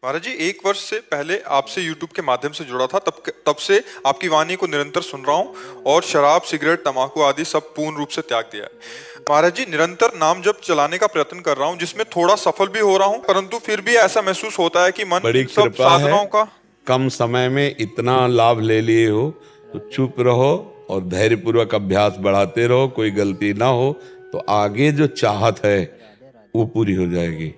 महाराज जी, 1 वर्ष से पहले आपसे यूट्यूब के माध्यम से जुड़ा था। तब से आपकी वाणी को निरंतर सुन रहा हूँ और शराब, सिगरेट, तंबाकू आदि सब पूर्ण रूप से त्याग दिया है। महाराज जी, निरंतर नाम जप चलाने का प्रयत्न कर रहा हूँ, जिसमें थोड़ा सफल भी हो रहा हूँ, परंतु फिर भी ऐसा महसूस होता है कि मन बड़ी इन सब कृपा है। साधनाओं का कम समय में इतना लाभ ले लिए हो तो चुप रहो और धैर्यपूर्वक अभ्यास बढ़ाते रहो। कोई गलती ना हो तो आगे जो चाहत है वो पूरी हो जाएगी।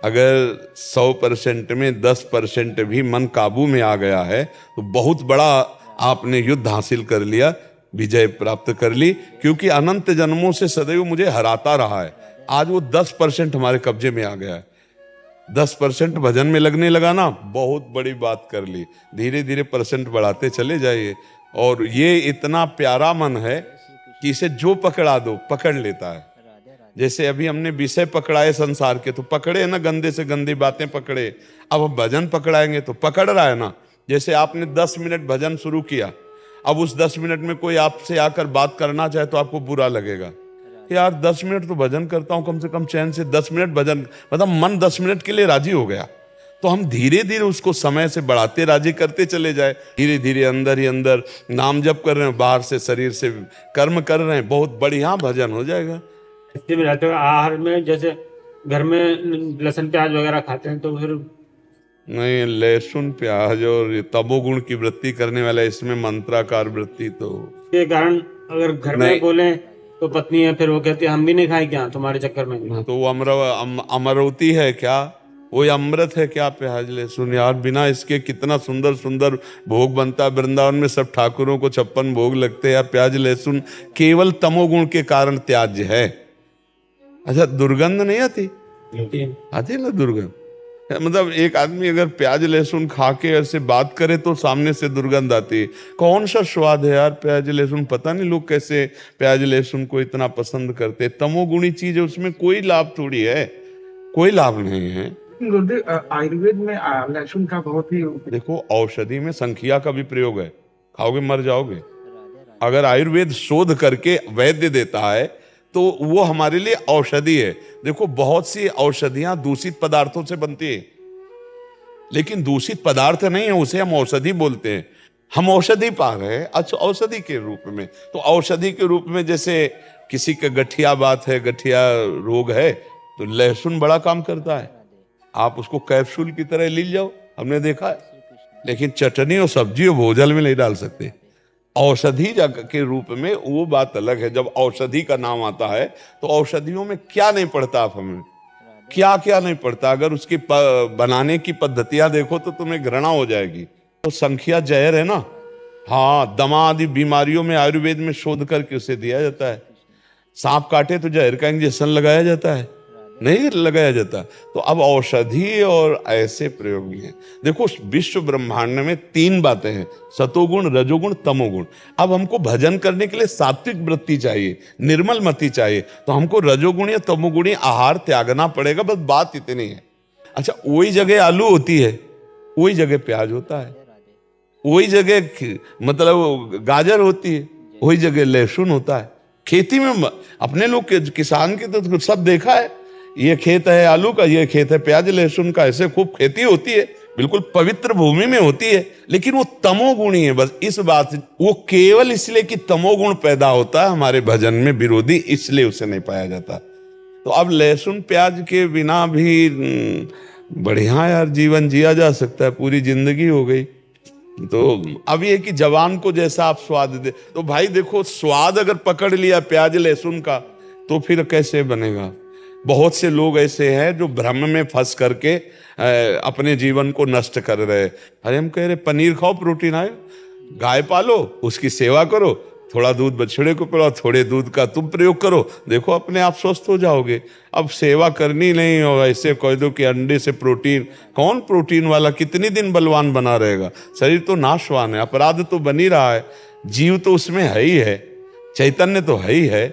अगर 100% में 10% भी मन काबू में आ गया है तो बहुत बड़ा आपने युद्ध हासिल कर लिया, विजय प्राप्त कर ली। क्योंकि अनंत जन्मों से सदैव मुझे हराता रहा है, आज वो 10% हमारे कब्जे में आ गया है। 10% भजन में लगने लगा ना, बहुत बड़ी बात कर ली। धीरे धीरे परसेंट बढ़ाते चले जाइए। और ये इतना प्यारा मन है कि इसे जो पकड़ा दो पकड़ लेता है। जैसे अभी हमने विषय पकड़ाए संसार के, तो पकड़े ना, गंदे से गंदी बातें पकड़े। अब हम भजन पकड़ाएंगे तो पकड़ रहा है ना। जैसे आपने 10 मिनट भजन शुरू किया, अब उस 10 मिनट में कोई आपसे आकर बात करना चाहे तो आपको बुरा लगेगा कि यार 10 मिनट तो भजन करता हूं, कम से कम चैन से 10 मिनट भजन, मतलब मन 10 मिनट के लिए राजी हो गया। तो हम धीरे धीरे उसको समय से बढ़ाते राजी करते चले जाए। धीरे धीरे अंदर ही अंदर नाम जप कर रहे हैं, बाहर से शरीर से कर्म कर रहे हैं, बहुत बढ़िया भजन हो जाएगा। स्थिति में रहते हुए आहार में जैसे घर में लहसुन प्याज वगैरह खाते हैं तो फिर नहीं, लहसुन प्याज और तमोगुण की वृत्ति करने वाला, इसमें मंत्राकार वृत्ति तो के कारण अगर घर में नहीं। बोले तो पत्नी है, फिर वो कहती है हम भी नहीं खाएं क्या तुम्हारे चक्कर में। तो वो अमरवती है क्या, वो अमृत है क्या प्याज लहसुन? यार बिना इसके कितना सुंदर सुंदर भोग बनता है। वृंदावन में सब ठाकुरों को 56 भोग लगते हैं। प्याज लहसुन केवल तमोगुण के कारण त्याज्य है। अच्छा, दुर्गंध नहीं आती? आती ना दुर्गंध। मतलब एक आदमी अगर प्याज लहसुन खा के ऐसे बात करे तो सामने से दुर्गंध आती है। कौन सा स्वाद है यार प्याज लहसुन? पता नहीं लोग कैसे प्याज लहसुन को इतना पसंद करते। तमोगुणी चीज है, उसमें कोई लाभ थोड़ी है, कोई लाभ नहीं है। गुरुदेव, आयुर्वेद में लहसुन का बहुत ही देखो, औषधि में संखिया का भी प्रयोग है, खाओगे मर जाओगे। अगर आयुर्वेद शोध करके वैद्य देता है तो वो हमारे लिए औषधि है। देखो, बहुत सी औषधियां दूषित पदार्थों से बनती है, लेकिन दूषित पदार्थ नहीं है, उसे हम औषधि बोलते हैं। हम औषधि पा रहे हैं, अच्छा औषधि के रूप में। तो औषधि के रूप में जैसे किसी का गठिया बात है, गठिया रोग है, तो लहसुन बड़ा काम करता है। आप उसको कैप्सूल की तरह ले जाओ, हमने देखा है। लेकिन चटनी और सब्जी और भोजन में नहीं डाल सकते। औषधि के रूप में वो बात अलग है। जब औषधि का नाम आता है तो औषधियों में क्या नहीं पड़ता, आप हमें क्या क्या नहीं पड़ता। अगर उसकी बनाने की पद्धतियां देखो तो तुम्हें घृणा हो जाएगी। तो संख्या जहर है ना। हाँ, दमा आदि बीमारियों में आयुर्वेद में शोध करके उसे दिया जाता है। सांप काटे तो जहर का इंजेक्शन लगाया जाता है, नहीं लगाया जाता। तो अब औषधि और ऐसे प्रयोग भी हैं। देखो, विश्व ब्रह्मांड में 3 बातें हैं, सतोगुण, रजोगुण, तमोगुण। अब हमको भजन करने के लिए सात्विक वृत्ति चाहिए, निर्मल मति चाहिए, तो हमको रजोगुण या तमोगुणी आहार त्यागना पड़ेगा। बस बात इतनी है। अच्छा, वही जगह आलू होती है, वही जगह प्याज होता है, वही जगह मतलब गाजर होती है, वही जगह लहसुन होता है। खेती में अपने लोग किसान के तो सब देखा है। ये खेत है आलू का, ये खेत है प्याज लहसुन का, ऐसे खूब खेती होती है, बिल्कुल पवित्र भूमि में होती है। लेकिन वो तमोगुणी है। बस इस बात से वो केवल इसलिए कि तमोगुण पैदा होता है हमारे भजन में विरोधी, इसलिए उसे नहीं पाया जाता। तो अब लहसुन प्याज के बिना भी बढ़िया यार जीवन जिया जा सकता है, पूरी जिंदगी हो गई। तो अब ये कि जवान को जैसा आप स्वाद दे, तो भाई देखो, स्वाद अगर पकड़ लिया प्याज लहसुन का तो फिर कैसे बनेगा? बहुत से लोग ऐसे हैं जो भ्रम में फंस करके अपने जीवन को नष्ट कर रहे हैं। अरे हम कह रहे पनीर खाओ, प्रोटीन आए, गाय पालो, उसकी सेवा करो, थोड़ा दूध बछड़े को पिलाओ, थोड़े दूध का तुम प्रयोग करो, देखो अपने आप स्वस्थ हो जाओगे। अब सेवा करनी नहीं हो, ऐसे कह दो कि अंडे से प्रोटीन, कौन प्रोटीन वाला कितनी दिन बलवान बना रहेगा? शरीर तो नाशवान है, अपराध तो बनी रहा है, जीव तो उसमें है ही है, चैतन्य तो है ही है।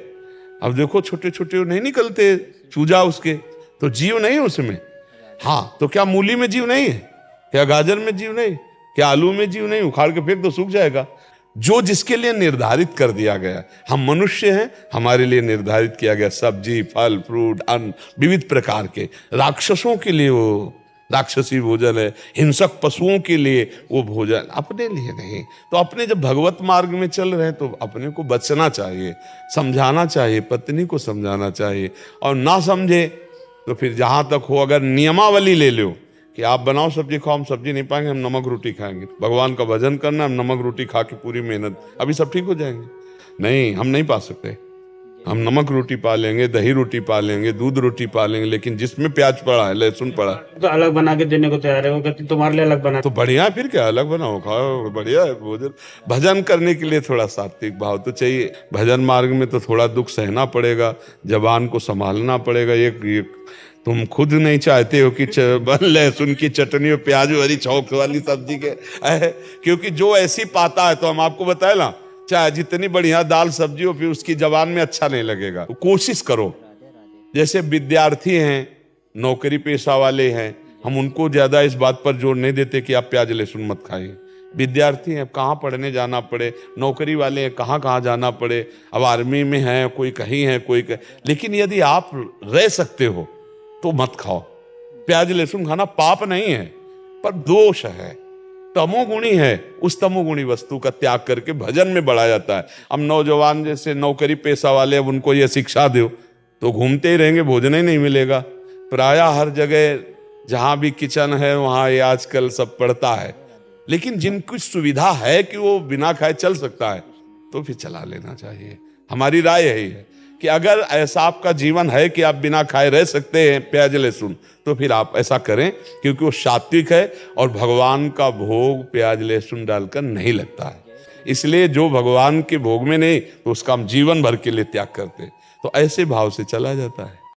अब देखो, छोटे छोटे नहीं निकलते चूजा उसके, तो जीव नहीं उसमें। हाँ, तो क्या मूली में जीव नहीं है? क्या गाजर में जीव नहीं? क्या आलू में जीव नहीं? उखाड़ के फेंक तो सूख जाएगा। जो जिसके लिए निर्धारित कर दिया गया, हम मनुष्य हैं, हमारे लिए निर्धारित किया गया सब्जी, फल, फ्रूट, अन्न विविध प्रकार के। राक्षसों के लिए वो राक्षसी भोजन है, हिंसक पशुओं के लिए वो भोजन, अपने लिए नहीं। तो अपने जब भगवत मार्ग में चल रहे हैं तो अपने को बचना चाहिए, समझाना चाहिए, पत्नी को समझाना चाहिए। और ना समझे तो फिर जहां तक हो, अगर नियमावली ले लो कि आप बनाओ सब्जी खाओ, हम सब्जी नहीं पाएंगे, हम नमक रोटी खाएंगे, भगवान का भजन करना, हम नमक रोटी खा के पूरी मेहनत, अभी सब ठीक हो जाएंगे। नहीं, हम नहीं पा सकते। हम नमक रोटी पा लेंगे, दही रोटी पा लेंगे, दूध रोटी पा लेंगे, लेकिन जिसमें प्याज पड़ा है, लहसुन पड़ा है, तो अलग बना के देने को तैयार है, वो कहते तुम्हारे लिए अलग बना। तो बढ़िया है, फिर क्या, अलग बनाओ खाओ, बढ़िया है भोजन। भजन करने के लिए थोड़ा सात्विक भाव तो चाहिए। भजन मार्ग में तो थोड़ा दुख सहना पड़ेगा, जबान को संभालना पड़ेगा। एक तुम खुद नहीं चाहते हो कि लहसुन की चटनी और प्याज वाली चौक वाली सब्जी के क्योंकि जो ऐसी पाता है, तो हम आपको बताए ना, चाहे जितनी बढ़िया दाल सब्जी हो, फिर उसकी जबान में अच्छा नहीं लगेगा। तो कोशिश करो, जैसे विद्यार्थी हैं, नौकरी पेशा वाले हैं, हम उनको ज्यादा इस बात पर जोर नहीं देते कि आप प्याज लहसुन मत खाइए। विद्यार्थी हैं, कहाँ पढ़ने जाना पड़े, नौकरी वाले हैं, कहाँ कहाँ जाना पड़े, अब आर्मी में हैं, कोई कहीं है, कोई लेकिन यदि आप रह सकते हो तो मत खाओ। प्याज लहसुन खाना पाप नहीं है, पर दोष है, तमोगुणी है। उस तमोगुणी वस्तु का त्याग करके भजन में बढ़ा जाता है। अब नौजवान जैसे नौकरी पेशा वाले, अब उनको ये शिक्षा दो तो घूमते ही रहेंगे, भोजन ही नहीं मिलेगा। प्रायः हर जगह जहां भी किचन है वहां ये आजकल सब पड़ता है, लेकिन जिनकी सुविधा है कि वो बिना खाए चल सकता है तो फिर चला लेना चाहिए। हमारी राय यही है कि अगर ऐसा आपका जीवन है कि आप बिना खाए रह सकते हैं प्याज लहसुन, तो फिर आप ऐसा करें, क्योंकि वो सात्विक है और भगवान का भोग प्याज लहसुन डालकर नहीं लगता है। इसलिए जो भगवान के भोग में नहीं, तो उसका हम जीवन भर के लिए त्याग करते, तो ऐसे भाव से चला जाता है।